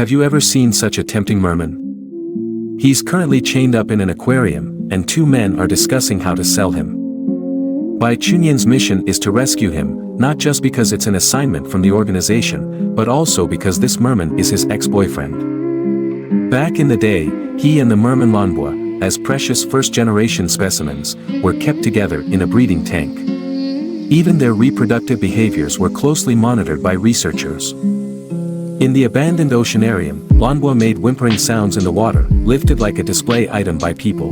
Have you ever seen such a tempting merman? He's currently chained up in an aquarium, and two men are discussing how to sell him. Bai Chunyan's mission is to rescue him, not just because it's an assignment from the organization, but also because this merman is his ex-boyfriend. Back in the day, he and the merman Manhwa, as precious first-generation specimens, were kept together in a breeding tank. Even their reproductive behaviors were closely monitored by researchers. In the abandoned oceanarium, Manhwa made whimpering sounds in the water, lifted like a display item by people.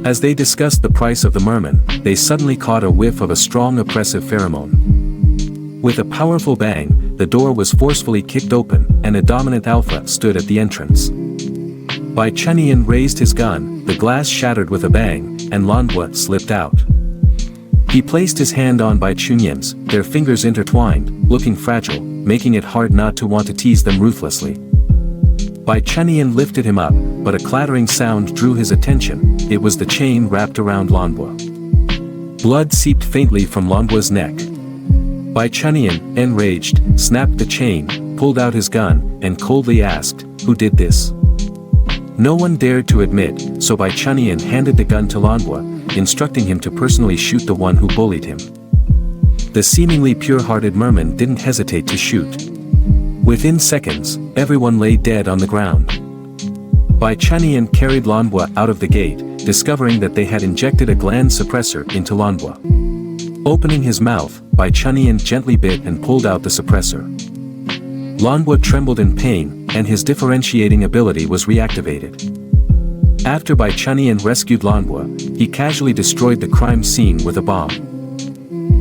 As they discussed the price of the merman, they suddenly caught a whiff of a strong oppressive pheromone. With a powerful bang, the door was forcefully kicked open, and a dominant alpha stood at the entrance. Bai Chunyan raised his gun, the glass shattered with a bang, and Manhwa slipped out. He placed his hand on Bai Chunyan's, their fingers intertwined, looking fragile, making it hard not to want to tease them ruthlessly. Bai Chunyan lifted him up, but a clattering sound drew his attention. It was the chain wrapped around Manhwa. Blood seeped faintly from Manhwa's neck. Bai Chunyan, enraged, snapped the chain, pulled out his gun, and coldly asked, "Who did this?" No one dared to admit, so Bai Chunyan handed the gun to Manhwa, instructing him to personally shoot the one who bullied him. The seemingly pure-hearted merman didn't hesitate to shoot. Within seconds, everyone lay dead on the ground. Bai Chunyan carried Manhwa out of the gate, discovering that they had injected a gland suppressor into Manhwa. Opening his mouth, Bai Chunyan gently bit and pulled out the suppressor. Manhwa trembled in pain, and his differentiating ability was reactivated. After Bai Chunyan rescued Manhwa, he casually destroyed the crime scene with a bomb.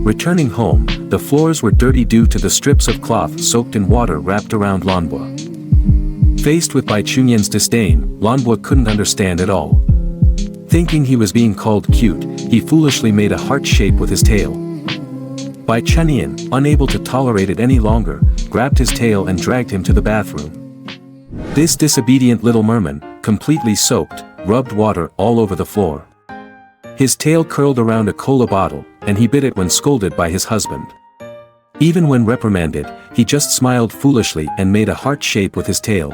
Returning home, the floors were dirty due to the strips of cloth soaked in water wrapped around Manhwa. Faced with Bai Chunyan's disdain, Manhwa couldn't understand at all. Thinking he was being called cute, he foolishly made a heart shape with his tail. Bai Chunyan, unable to tolerate it any longer, grabbed his tail and dragged him to the bathroom. This disobedient little merman, completely soaked, rubbed water all over the floor. His tail curled around a cola bottle, and he bit it when scolded by his husband. Even when reprimanded, he just smiled foolishly and made a heart shape with his tail.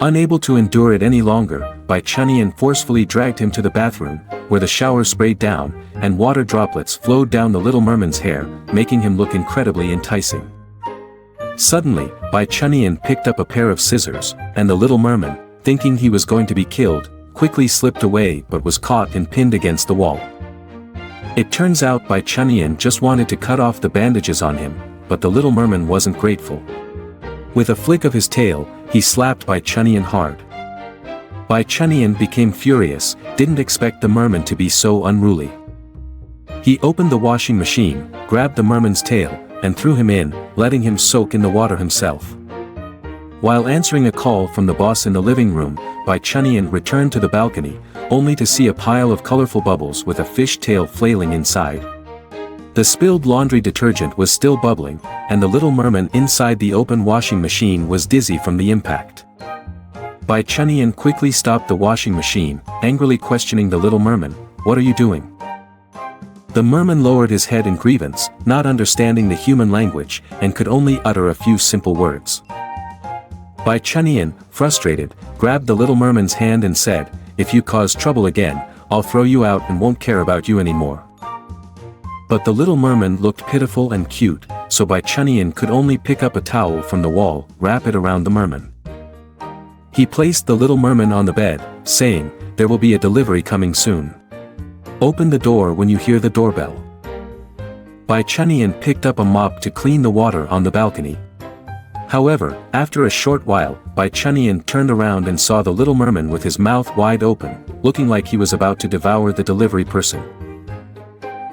Unable to endure it any longer, Bai Chunyan forcefully dragged him to the bathroom, where the shower sprayed down, and water droplets flowed down the little merman's hair, making him look incredibly enticing. Suddenly, Bai Chunyan picked up a pair of scissors, and the little merman, thinking he was going to be killed, quickly slipped away but was caught and pinned against the wall. It turns out Bai Chunyan just wanted to cut off the bandages on him, but the little merman wasn't grateful. With a flick of his tail, he slapped Bai Chunyan hard. Bai Chunyan became furious, didn't expect the merman to be so unruly. He opened the washing machine, grabbed the merman's tail, and threw him in, letting him soak in the water himself. While answering a call from the boss in the living room, Bai Chunyan returned to the balcony, only to see a pile of colorful bubbles with a fish tail flailing inside. The spilled laundry detergent was still bubbling, and the little merman inside the open washing machine was dizzy from the impact. Bai Chunyan quickly stopped the washing machine, angrily questioning the little merman, "What are you doing?" The merman lowered his head in grievance, not understanding the human language, and could only utter a few simple words. Bai Chunyan, frustrated, grabbed the little merman's hand and said, "If you cause trouble again, I'll throw you out and won't care about you anymore." But the little merman looked pitiful and cute, so Bai Chunyan could only pick up a towel from the wall, wrap it around the merman. He placed the little merman on the bed, saying, "There will be a delivery coming soon. Open the door when you hear the doorbell." Bai Chunyan picked up a mop to clean the water on the balcony. However, after a short while, Bai Chunyan turned around and saw the little merman with his mouth wide open, looking like he was about to devour the delivery person.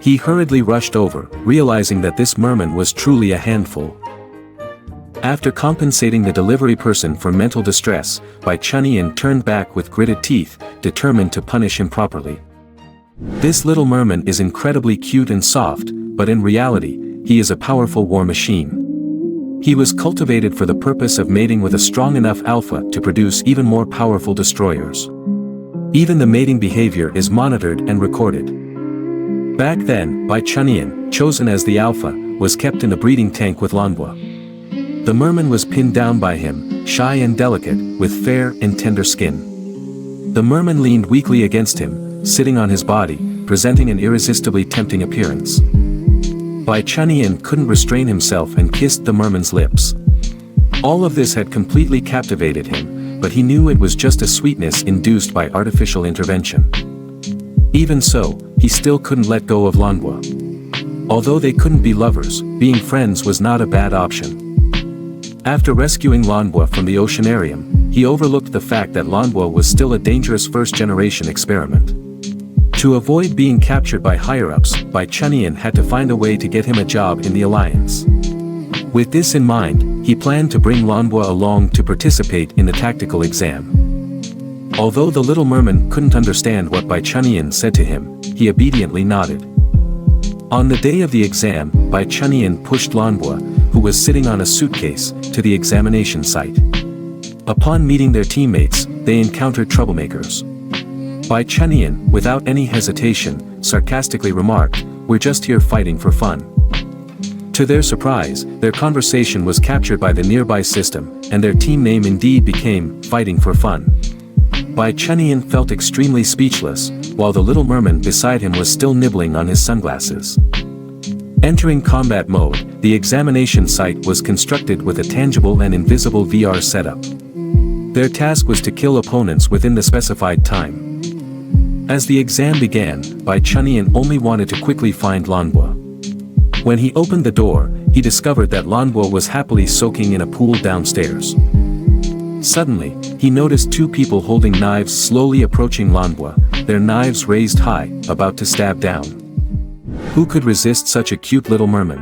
He hurriedly rushed over, realizing that this merman was truly a handful. After compensating the delivery person for mental distress, Bai Chunyan turned back with gritted teeth, determined to punish him properly. This little merman is incredibly cute and soft, but in reality, he is a powerful war machine. He was cultivated for the purpose of mating with a strong enough alpha to produce even more powerful destroyers. Even the mating behavior is monitored and recorded. Back then, Bai Chunyan, chosen as the alpha, was kept in the breeding tank with Manhwa. The merman was pinned down by him, shy and delicate, with fair and tender skin. The merman leaned weakly against him, sitting on his body, presenting an irresistibly tempting appearance. Bai Chunyin couldn't restrain himself and kissed the merman's lips. All of this had completely captivated him, but he knew it was just a sweetness induced by artificial intervention. Even so, he still couldn't let go of Lanhua. Although they couldn't be lovers, being friends was not a bad option. After rescuing Lanhua from the oceanarium, he overlooked the fact that Lanhua was still a dangerous first-generation experiment. To avoid being captured by higher-ups, Bai Chunyin had to find a way to get him a job in the Alliance. With this in mind, he planned to bring Lanhua along to participate in the tactical exam. Although the little merman couldn't understand what Bai Chunyin said to him, he obediently nodded. On the day of the exam, Bai Chunyin pushed Lanhua, who was sitting on a suitcase, to the examination site. Upon meeting their teammates, they encountered troublemakers. Bai Chunyin, without any hesitation, sarcastically remarked, "We're just here fighting for fun." To their surprise, their conversation was captured by the nearby system, and their team name indeed became Fighting for Fun. Bai Chunyin felt extremely speechless, while the little merman beside him was still nibbling on his sunglasses. Entering combat mode, the examination site was constructed with a tangible and invisible VR setup. Their task was to kill opponents within the specified time. As the exam began, Bai Chunyin only wanted to quickly find Lanhua. When he opened the door, he discovered that Lanhua was happily soaking in a pool downstairs. Suddenly, he noticed two people holding knives slowly approaching Lanhua, their knives raised high, about to stab down. Who could resist such a cute little merman?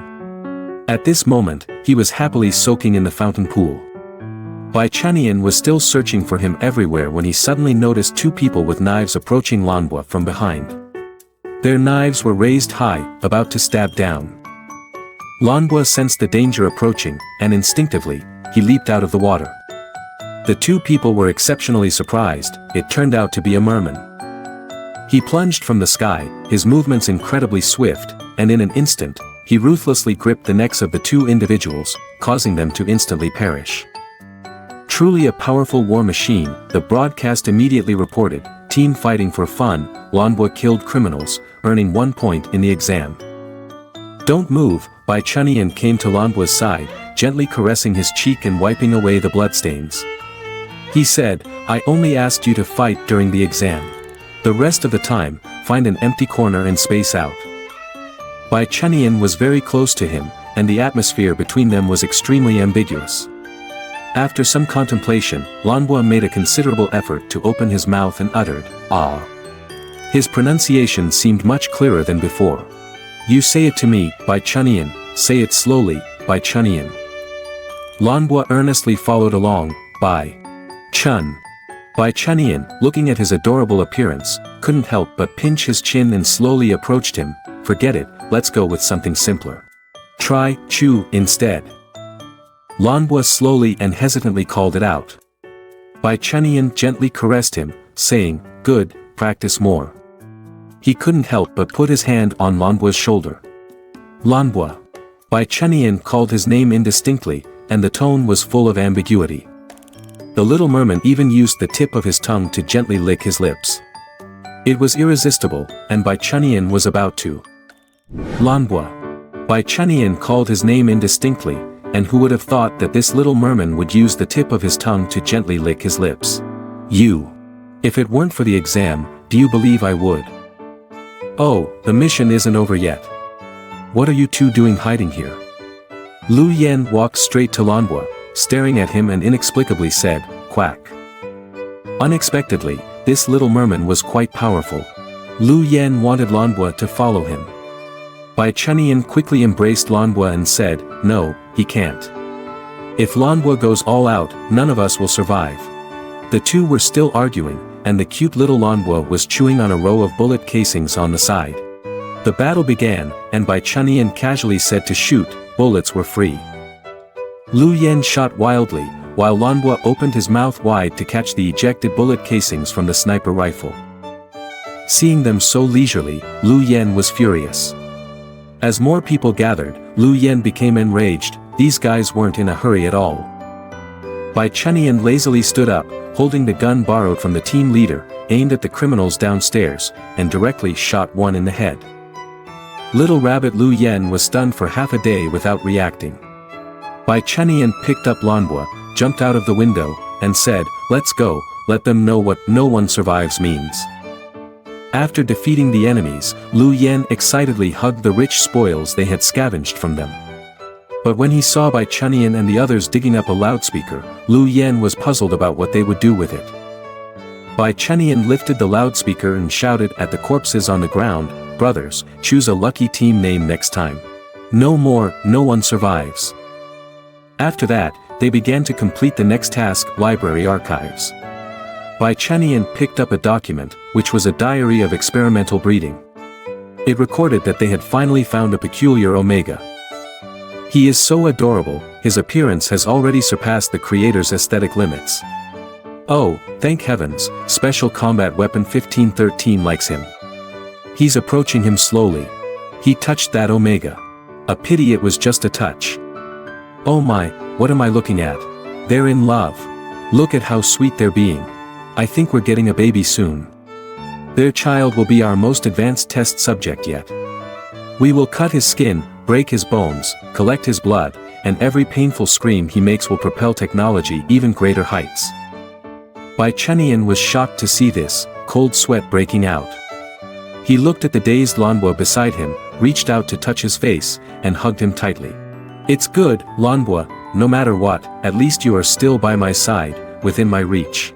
At this moment, he was happily soaking in the fountain pool. Bai Chunyin was still searching for him everywhere when he suddenly noticed two people with knives approaching Lanhua from behind. Their knives were raised high, about to stab down. Lanhua sensed the danger approaching, and instinctively, he leaped out of the water. The two people were exceptionally surprised. It turned out to be a merman. He plunged from the sky, his movements incredibly swift, and in an instant, he ruthlessly gripped the necks of the two individuals, causing them to instantly perish. Truly a powerful war machine, the broadcast immediately reported, "Team fighting for fun, Lanhua killed criminals, earning 1 point in the exam." "Don't move," Bai Chunyin came to Lanhua's side, gently caressing his cheek and wiping away the bloodstains. He said, "I only asked you to fight during the exam. The rest of the time, find an empty corner and space out." Bai Chunyin was very close to him, and the atmosphere between them was extremely ambiguous. After some contemplation, Lanhua made a considerable effort to open his mouth and uttered, "Ah." His pronunciation seemed much clearer than before. "You say it to me, Bai Chunyin, say it slowly, Bai Chunyin." Lanhua earnestly followed along, "Bai Chun." Bai Chunyin, looking at his adorable appearance, couldn't help but pinch his chin and slowly approached him. "Forget it, let's go with something simpler. Try Chu instead." Lanhua slowly and hesitantly called it out. Bai Chunyin gently caressed him, saying, "Good, practice more." He couldn't help but put his hand on Lanhua's shoulder. "Lanhua." Bai Chunyin called his name indistinctly, and the tone was full of ambiguity. The little merman even used the tip of his tongue to gently lick his lips. It was irresistible, and Bai Chunyin was about to. "Lanhua." Bai Chunyin called his name indistinctly, and who would have thought that this little merman would use the tip of his tongue to gently lick his lips? "You. If it weren't for the exam, do you believe I would?" "Oh, the mission isn't over yet. What are you two doing hiding here?" Lu Yen walked straight to Lanhua, staring at him and inexplicably said, "Quack." Unexpectedly, this little merman was quite powerful. Lu Yen wanted Lanhua to follow him. Bai Chunyin quickly embraced Lanhua and said, "No, he can't. If Lanhua goes all out, none of us will survive." The two were still arguing, and the cute little Lanhua was chewing on a row of bullet casings on the side. The battle began, and Bai Chunyin casually said to shoot. Bullets were free. Lu Yen shot wildly, while Lanhua opened his mouth wide to catch the ejected bullet casings from the sniper rifle. Seeing them so leisurely, Lu Yen was furious. As more people gathered, Lu Yen became enraged. These guys weren't in a hurry at all. Bai Chunyan lazily stood up, holding the gun borrowed from the team leader, aimed at the criminals downstairs, and directly shot one in the head. Little Rabbit Lu Yen was stunned for half a day without reacting. Bai Chunyan picked up Lanhua, jumped out of the window, and said, "Let's go, let them know what 'no one survives' means." After defeating the enemies, Lu Yen excitedly hugged the rich spoils they had scavenged from them. But when he saw Bai Chunyan and the others digging up a loudspeaker, Lu Yen was puzzled about what they would do with it. Bai Chunyan lifted the loudspeaker and shouted at the corpses on the ground, "Brothers, choose a lucky team name next time. No more, 'no one survives.'" After that, they began to complete the next task, library archives. Bai Chunyan picked up a document, which was a diary of experimental breeding. It recorded that they had finally found a peculiar omega. He is so adorable, his appearance has already surpassed the creator's aesthetic limits. Oh, thank heavens, Special Combat Weapon 1513 likes him. He's approaching him slowly. He touched that omega. A pity it was just a touch. Oh my, what am I looking at? They're in love. Look at how sweet they're being. I think we're getting a baby soon. Their child will be our most advanced test subject yet. We will cut his skin, break his bones, collect his blood, and every painful scream he makes will propel technology even greater heights. Bai Chunyan was shocked to see this, cold sweat breaking out. He looked at the dazed Lanhua beside him, reached out to touch his face, and hugged him tightly. "It's good, Lanhua, no matter what, at least you are still by my side, within my reach."